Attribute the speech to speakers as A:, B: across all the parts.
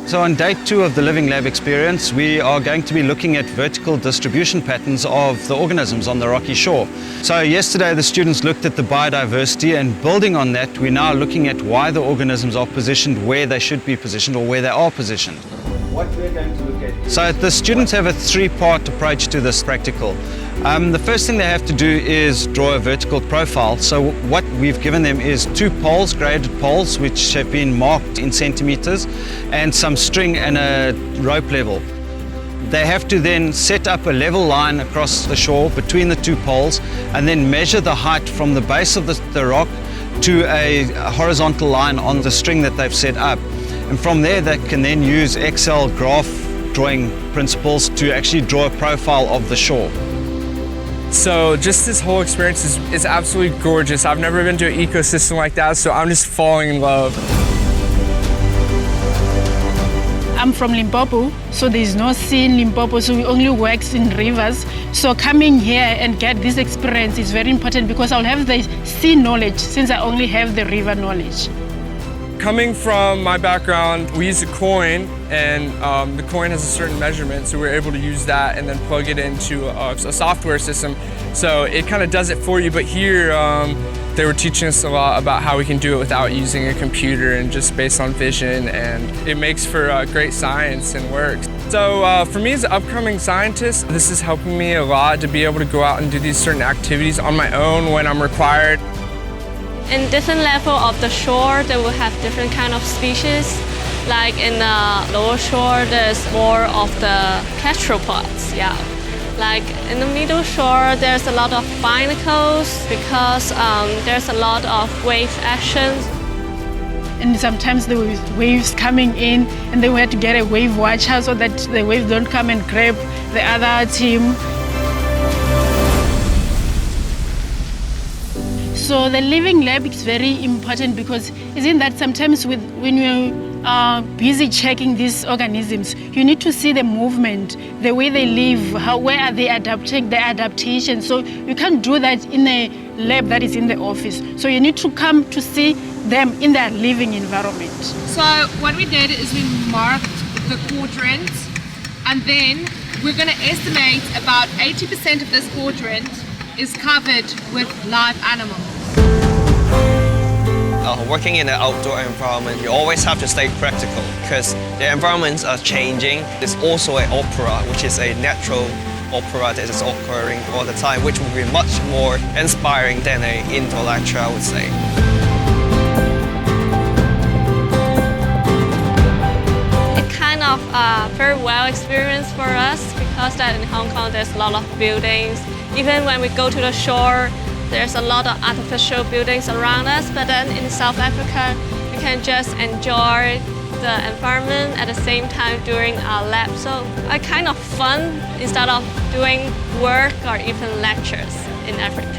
A: So on day 2 of the Living Lab experience, we are going to be looking at vertical distribution patterns of the organisms on the rocky shore. So yesterday the students looked at the biodiversity, and building on that, we're now looking at why the organisms are positioned where they should be positioned or where they are positioned. What we're going to look at. So the students have a 3-part approach to this practical. The first thing they have to do is draw a vertical profile. So what we've given them is 2 poles, graded poles, which have been marked in centimeters, and some string and a rope level. They have to then set up a level line across the shore between the 2 poles, and then measure the height from the base of the rock to a horizontal line on the string that they've set up. And from there, they can then use Excel graph drawing principles to actually draw a profile of the shore.
B: So just this whole experience is absolutely gorgeous. I've never been to an ecosystem like that, so I'm just falling in love.
C: I'm from Limpopo, so there's no sea in Limpopo, so we only work in rivers. So coming here and get this experience is very important because I'll have the sea knowledge since I only have the river knowledge.
B: Coming from my background, we use a coin, and the coin has a certain measurement, so we're able to use that and then plug it into a software system. So it kind of does it for you, but here they were teaching us a lot about how we can do it without using a computer and just based on vision, and it makes for great science and work. So for me as an upcoming scientist, this is helping me a lot to be able to go out and do these certain activities on my own when I'm required.
D: In different level of the shore, they will have different kind of species. Like in the lower shore, there's more of the gastropods, yeah. Like in the middle shore, there's a lot of barnacles because there's a lot of wave actions.
C: And sometimes the waves coming in, and then we had to get a wave watcher so that the waves don't come and grab the other team. So the Living Lab is very important because isn't that sometimes when you are busy checking these organisms, you need to see the movement, the way they live, where are they adapting, their adaptation. So you can't do that in a lab that is in the office. So you need to come to see them in their living environment.
E: So what we did is we marked the quadrant, and then we're going to estimate about 80% of this quadrant is covered with live animals.
F: Working in an outdoor environment, you always have to stay practical because the environments are changing. There's also an opera, which is a natural opera that is occurring all the time, which will be much more inspiring than an indoor lecture, I would say.
D: It's kind of a very well experience for us because that in Hong Kong there's a lot of buildings. Even when we go to the shore, there's a lot of artificial buildings around us, but then in South Africa, we can just enjoy the environment at the same time during our lab. So it's kind of fun instead of doing work or even lectures in Africa.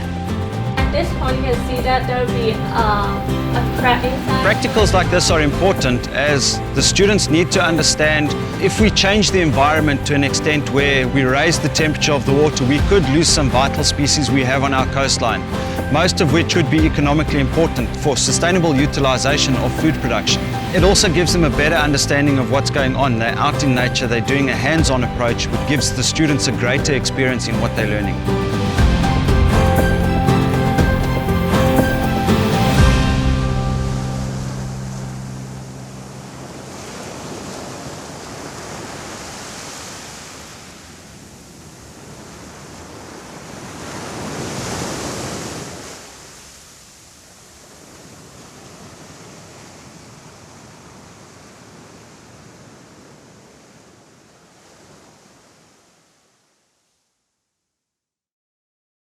D: At this point, you can see that there will be a crack inside.
A: Practicals like this are important as the students need to understand if we change the environment to an extent where we raise the temperature of the water, we could lose some vital species we have on our coastline, most of which would be economically important for sustainable utilization of food production. It also gives them a better understanding of what's going on. They're out in nature, they're doing a hands-on approach, which gives the students a greater experience in what they're learning.